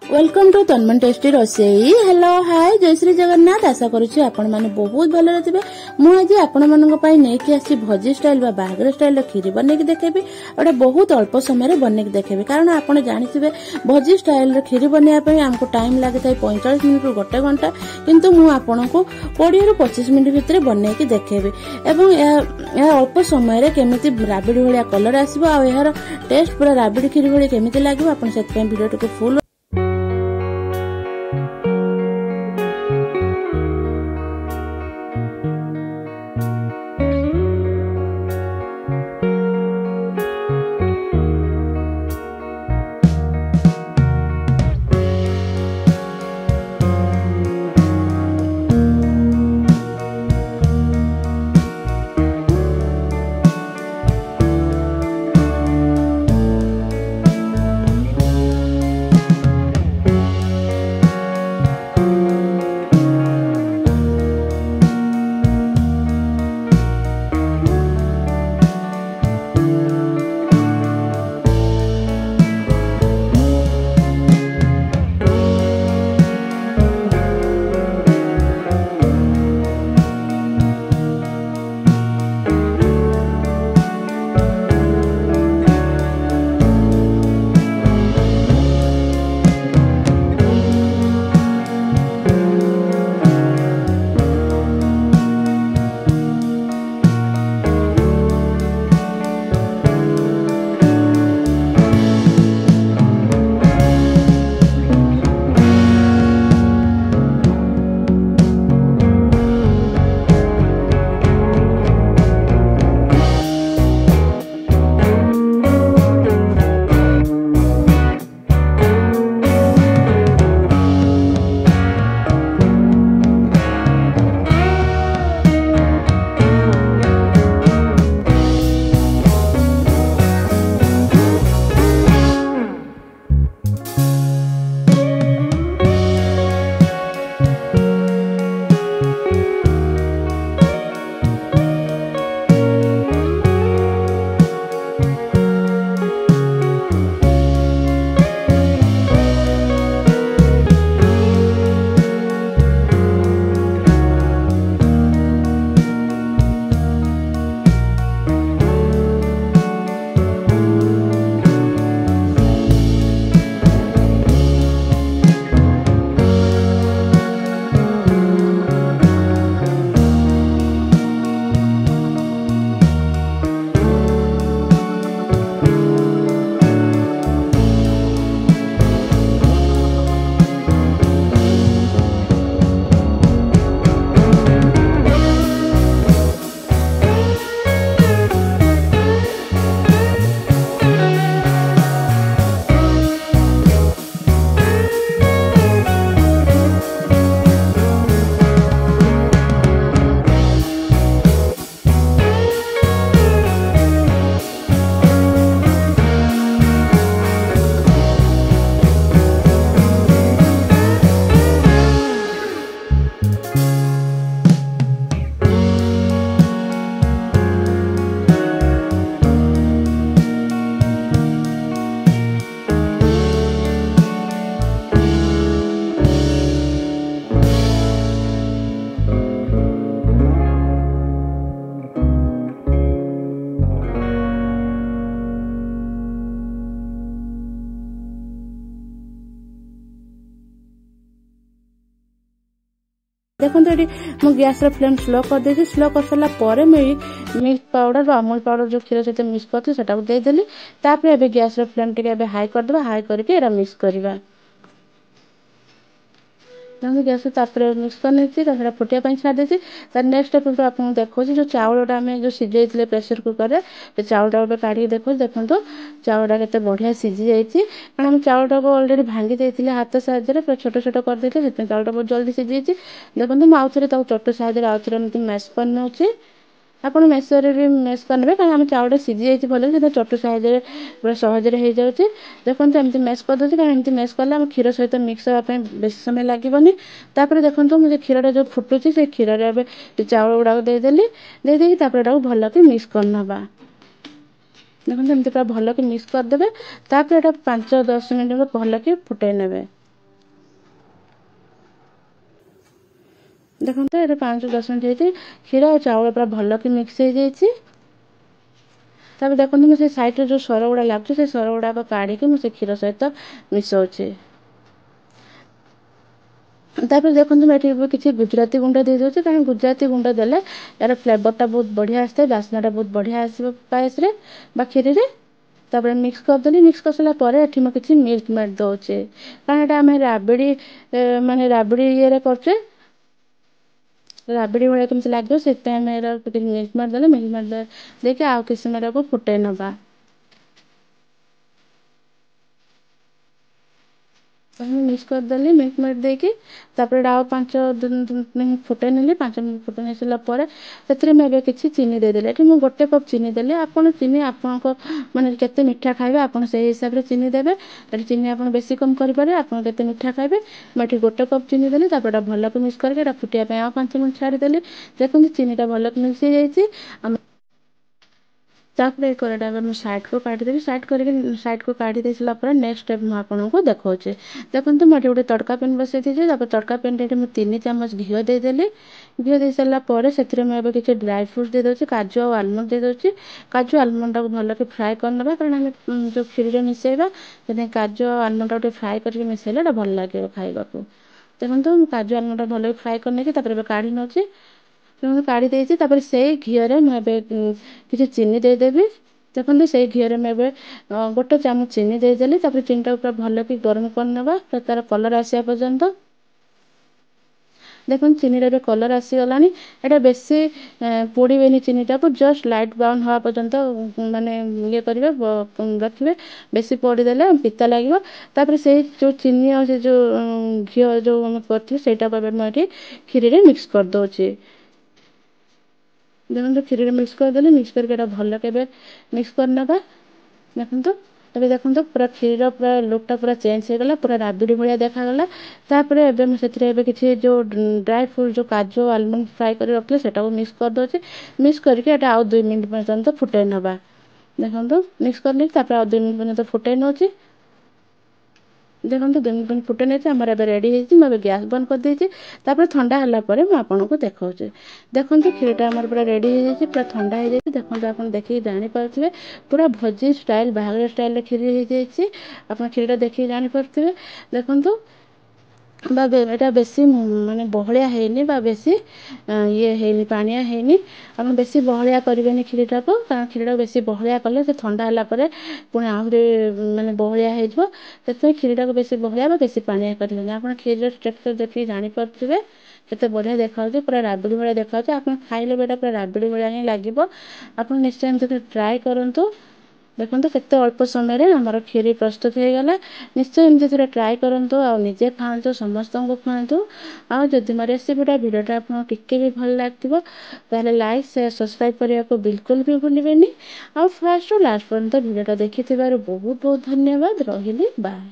Welcome to Tanman tasty Rosei. Hello hi जय श्री जगन्नाथ। आशा करुच्ची आपण मैंने बहुत भले थे। मुझे आपण नहीं आसी भजी स्टाइल बाहागर स्टाइल खीरी बनई देखेबी। गोटे बहुत अल्प समय बनई देखेबी कारण आपड़ जाथे भजी स्टाइल खीरी बनवाई आमको टाइम लगे 45 मिनट रु गोटे घंटा, किंतु मुझे को 20 रु 25 मिनट भितर बनई देखेबी एवं अल्प समय केमिति राबिड़ी भाया कलर आसो यार टेस्ट पूरा राबिड़ी खीरी भाई केमिति लगे आप वीडियो को फुल देखो ये मो गैस फ्लेम स्लो कर देती। स्लो कर सारा पर मिल्क पाउडर अमूल पाउडर जो क्षीर सहित मिक्स करती देदेली। तापर गैस फ्लेम टे हाई करदे। हाई करके मिक्स करवा गैस मिक्स कर फुटिया छाड़ी देती। नेक्स्ट आपको देखो जो चाउलटा आम जो सीझे प्रेसर कुकर चाउलटा काढ़ी देखो देखो चाउलटा के बढ़िया सीझी जाती कारण आम चाउलटा को अलरेडी भांगी देते हाथ साहाଯ୍य पूरा छोट छोट करदे चाउलटा बहुत जल्दी सीझी देखो मुझे आउ थे चटु साहाଯ୍य आउ थे मैश कर नौची। आप मेसर भी मेस करेंगे कारण आम चाउलटा सीझी जाती भले चटु साहाଯ୍य पूरा सहजरे हो जाए। देखो एमती मेस कर दूसरी कारण एमती मेस कले आम क्षीर सहित मिक्स होगापी बेस समय लगभग। तापर देखो मुझे क्षीरटा जो फुटुची से क्षीर चाउल गुड़ाक देदेली देदेकी भल कि मिक्स करनवा। देखो एमती पूरा भल कि मिक्स करदे। तापर 5-10 मिनट भल कि फुटाई ने। ଦେଖନ୍ତୁ ଏଇଟା 5-10 ମିନିଟ୍ ହେଇଛି। କ୍ଷୀର ଆଉ ଚାଉଳ ପୁରା ଭଲ କି ମିକ୍ସ ହେଇଯାଇଛି। ତାପରେ ଦେଖନ୍ତୁ ମୁଁ ସେ ସାଇଡ଼୍ରେ ଯେଉଁ ସର ଗୁଡ଼ା ଲାଗୁଛି ସେ ସର ଗୁଡ଼ାକ କାଢ଼ିକି ମୁଁ ସେ କ୍ଷୀର ସହିତ ମିଶାଉଛି। ତାପରେ ଦେଖନ୍ତୁ ମୁଁ ଏଠି କିଛି ଗୁଜୁରାତି ଗୁଣ୍ଡ ଦେଇଦେଉଛି, କାରଣ ଗୁଜୁରାତି ଗୁଣ୍ଡ ଦେଲେ ଏହାର ଫ୍ଲେଭରଟା ବହୁତ ବଢ଼ିଆ ଆସିଥାଏ, ବାସ୍ନାଟା ବହୁତ ବଢ଼ିଆ ଆସିବ ପାୟସରେ ବା କ୍ଷୀରିରେ। ତାପରେ ମିକ୍ସ କରିଦେଲି। ମିକ୍ସ କରିସାରିଲା ପରେ ଏଠି ମୁଁ କିଛି ମିଲ୍କ ମେଡ୍ ଦେଉଛି, କାରଣ ଏଇଟା ଆମେ ରାବିଡ଼ି ମାନେ ରାବିଡ଼ି ଇଏରେ କରୁଛେ, ରାବିଡ଼ି ଭଳିଆ କେମିତି ଲାଗିବ, ସେଥିପାଇଁ ଆମେ ଏରା ଟିକେ ମିଲ୍କ ମେଡ୍ ଦେଲେ। ମିଲ୍କ ମେଡ୍ ଦେଇକି ଆଉ କିଛି ସମୟ ଏଟାକୁ ଫୁଟାଇ ନେବା। ମୁଁ ମିକ୍ସ କରିଦେଲି ମିଲ୍କ ମେଡ୍ ଦେଇକି। ତାପରେ ଏଇଟା ଆଉ 5 ମିନିଟ୍ ଫୁଟାଇ ନେଲି। 5 ମିନିଟ୍ ଫୁଟାଇ ନେଇ ସାରିଲା ପରେ ସେଥିରେ ମୁଁ ଏବେ କିଛି ଚିନି ଦେଇଦେଲି। ଏଠି ମୁଁ 1 କପ୍ ଚିନି ଦେଲି। ଆପଣ ଚିନି ଆପଣଙ୍କ ମାନେ କେତେ ମିଠା ଖାଇବେ ଆପଣ ସେଇ ହିସାବରେ ଚିନି ଦେବେ। ଏଠି ଚିନି ଆପଣ ବେଶୀ କମ୍ କରିପାରିବେ, ଆପଣ କେତେ ମିଠା ଖାଇବେ। ମୁଁ ଏଠି 1 କପ୍ ଚିନି ଦେଲି। ତାପରେ ଏଟା ଭଲକି ମିକ୍ସ କରିକି ଏଟା ଫୁଟିବା ପାଇଁ ଆଉ 5 ମିନିଟ୍ ଛାଡ଼ିଦେଲି। ଦେଖନ୍ତୁ ଚିନିଟା ଭଲକି ମିକ୍ସ ହେଇଯାଇଛି। ତାପରେ ଏ କରେଇଟା ଏବେ ମୁଁ ସାଇଡ଼୍କୁ କାଢ଼ିଦେବି। ସାଇଡ଼୍କୁ କାଢ଼ି ଦେଇ ସାରିଲା ପରେ ନେକ୍ସଟ ଷ୍ଟେପ୍ ମୁଁ ଆପଣଙ୍କୁ ଦେଖାଉଛି। ଦେଖନ୍ତୁ ମୁଁ ଏଠି ଗୋଟେ ତଡ଼କା ପ୍ୟାନ୍ ବସାଇ ଦେଇଛି। ତାପରେ ତଡ଼କା ପ୍ୟାନ୍ରେ ଏଠି ମୁଁ 3 ଚାମଚ ଘିଅ ଦେଇଦେଲି। ଘିଅ ଦେଇ ସାରିଲା ପରେ ସେଥିରେ ମୁଁ ଏବେ କିଛି ଡ୍ରାଏ ଫ୍ରୁଟ୍ ଦେଇଦେଉଛି, କାଜୁ ଆଉ ଆଲମଣ୍ଡ ଦେଇଦେଉଛି। କାଜୁ ଆଲମଣ୍ଡଟାକୁ ଭଲକି ଫ୍ରାଏ କରିନେବା, କାରଣ ଆମେ ଯେଉଁ କ୍ଷୀରିରେ ମିଶାଇବା, ସେଥିପାଇଁ କାଜୁ ଆଉ ଆଲମଣ୍ଡଟାକୁ ଟିକେ ଫ୍ରାଏ କରିକି ମିଶାଇଲେ ଏଇଟା ଭଲ ଲାଗିବ ଖାଇବାକୁ। ଦେଖନ୍ତୁ ମୁଁ କାଜୁ ଆଲମଣ୍ଡଟା ଭଲକି ଫ୍ରାଏ କରିନେଇଛି। ତାପରେ ଏବେ କାଢ଼ି ନେଉଛି। ମୁଁ କାଢ଼ି ଦେଇଛି। ତାପରେ ସେଇ ଘିଅରେ ମୁଁ ଏବେ କିଛି ଚିନି ଦେଇଦେବି। ଦେଖନ୍ତୁ ସେଇ ଘିଅରେ ମୁଁ ଏବେ 1 ଚାମଚ ଚିନି ଦେଇଦେଲି। ତାପରେ ଚିନିଟାକୁ ପୁରା ଭଲକି ଗରମ କରିନେବା ତାର କଲର୍ ଆସିବା ପର୍ଯ୍ୟନ୍ତ। ଦେଖନ୍ତୁ ଚିନିର ଏବେ କଲର୍ ଆସିଗଲାଣି। ଏଇଟା ବେଶୀ ପୋଡ଼ିବେନି ଚିନିଟାକୁ, ଜଷ୍ଟ ଲାଇଟ୍ ବ୍ରାଉନ୍ ହେବା ପର୍ଯ୍ୟନ୍ତ ମାନେ ଇଏ କରିବେ, ରଖିବେ। ବେଶୀ ପୋଡ଼ିଦେଲେ ପିତା ଲାଗିବ। ତାପରେ ସେଇ ଯେଉଁ ଚିନି ଆଉ ସେ ଯେଉଁ ଘିଅ ଯେଉଁ ଆମେ କରିଥିବେ ସେଇଟାକୁ ଏବେ ମୁଁ ଏଠି କ୍ଷୀରିରେ ମିକ୍ସ କରିଦେଉଛି। ଦେଖନ୍ତୁ କ୍ଷୀରିରେ ମିକ୍ସ କରିଦେଲି। ମିକ୍ସ କରିକି ଏଇଟା ଭଲକି ଏବେ ମିକ୍ସ କରିନେବା। ଦେଖନ୍ତୁ ଏବେ ଦେଖନ୍ତୁ ପୁରା କ୍ଷୀରିର ପୁରା ଲୁକ୍ଟା ପୁରା ଚେଞ୍ଜ ହେଇଗଲା, ପୁରା ରାବିଡ଼ି ଭଳିଆ ଦେଖାଗଲା। ତାପରେ ଏବେ ମୁଁ ସେଥିରେ ଏବେ କିଛି ଯେଉଁ ଡ୍ରାଏ ଫ୍ରୁଟ୍ ଯେଉଁ କାଜୁ ଆଲମଣ୍ଡ ଫ୍ରାଏ କରି ରଖିଲେ ସେଟାକୁ ମିକ୍ସ କରିଦେଉଛି। ମିକ୍ସ କରିକି ଏଇଟା ଆଉ 2 ମିନିଟ୍ ପର୍ଯ୍ୟନ୍ତ ଫୁଟାଇ ନେବା। ଦେଖନ୍ତୁ ମିକ୍ସ କରିଲି। ତାପରେ ଆଉ 2 ମିନିଟ୍ ପର୍ଯ୍ୟନ୍ତ ଫୁଟାଇ ନେଉଛି। ଦେଖନ୍ତୁ 2 ମିନିଟ୍ ଫୁଟାଇ ନେଇଛି। ଆମର ଏବେ ରେଡ଼ି ହେଇଛି। ମୁଁ ଏବେ ଗ୍ୟାସ୍ ବନ୍ଦ କରିଦେଇଛି। ତାପରେ ଥଣ୍ଡା ହେଲା ପରେ ମୁଁ ଆପଣଙ୍କୁ ଦେଖାଉଛି। ଦେଖନ୍ତୁ କ୍ଷୀରିଟା ଆମର ପୁରା ରେଡ଼ି ହେଇଯାଇଛି, ପୁରା ଥଣ୍ଡା ହେଇଯାଇଛି। ଦେଖନ୍ତୁ ଆପଣ ଦେଖିକି ଜାଣିପାରୁଥିବେ ପୁରା ଭୋଜି ଷ୍ଟାଇଲ୍, ବାହାଘର ଷ୍ଟାଇଲ୍ରେ କ୍ଷୀରି ହେଇଯାଇଛି। ଆପଣ କ୍ଷୀରିଟା ଦେଖିକି ଜାଣିପାରୁଥିବେ। ଦେଖନ୍ତୁ ବା ଏଇଟା ବେଶୀ ମାନେ ବହଳିଆ ହେଇନି ବା ବେଶୀ ଇଏ ହେଇନି, ପାଣିଆ ହେଇନି। ଆପଣ ବେଶୀ ବହଳିଆ କରିବେନି କ୍ଷୀରିଟାକୁ, କାରଣ କ୍ଷୀରିଟାକୁ ବେଶୀ ବହଳିଆ କଲେ ସେ ଥଣ୍ଡା ହେଲା ପରେ ପୁଣି ଆହୁରି ମାନେ ବହଳିଆ ହେଇଯିବ। ସେଥିପାଇଁ କ୍ଷୀରିଟାକୁ ବେଶୀ ବହଳିଆ ବା ବେଶୀ ପାଣିଆ କରିବେନି। ଆପଣ କ୍ଷୀରିର ଷ୍ଟ୍ରକ୍ଚର୍ ଦେଖିକି ଜାଣିପାରୁଥିବେ କେତେ ବଢ଼ିଆ ଦେଖାଯାଉଛି, ପୁରା ରାବିଡ଼ି ଭଳିଆ ଦେଖାଯାଉଛି। ଆପଣ ଖାଇଲେ ବି ଏଇଟା ପୁରା ରାବିଡ଼ି ଭଳିଆ ହିଁ ଲାଗିବ। ଆପଣ ନିଶ୍ଚୟ ଏମିତି ଟ୍ରାଏ କରନ୍ତୁ। ଦେଖନ୍ତୁ କେତେ ଅଳ୍ପ ସମୟରେ ଆମର କ୍ଷୀରି ପ୍ରସ୍ତୁତ ହେଇଗଲା। ନିଶ୍ଚୟ ଏମିତି ଥରେ ଟ୍ରାଏ କରନ୍ତୁ ଆଉ ନିଜେ ଖାଆନ୍ତୁ, ସମସ୍ତଙ୍କୁ ଖୁଆନ୍ତୁ। ଆଉ ଯଦି ମୋ ଭିଡ଼ିଓଟା ଆପଣଙ୍କୁ ଟିକେ ବି ଭଲ ଲାଗିଥିବ ତାହେଲେ ଲାଇକ୍, ସେୟାର, ସବସ୍କ୍ରାଇବ୍ କରିବାକୁ ବିଲକୁଲ ବି ଭୁଲିବେନି। ଆଉ ଫାଷ୍ଟରୁ ଲାଷ୍ଟ ପର୍ଯ୍ୟନ୍ତ ଭିଡ଼ିଓଟା ଦେଖିଥିବାରୁ ବହୁତ ବହୁତ ଧନ୍ୟବାଦ। ରହିଲି, ବାଏ।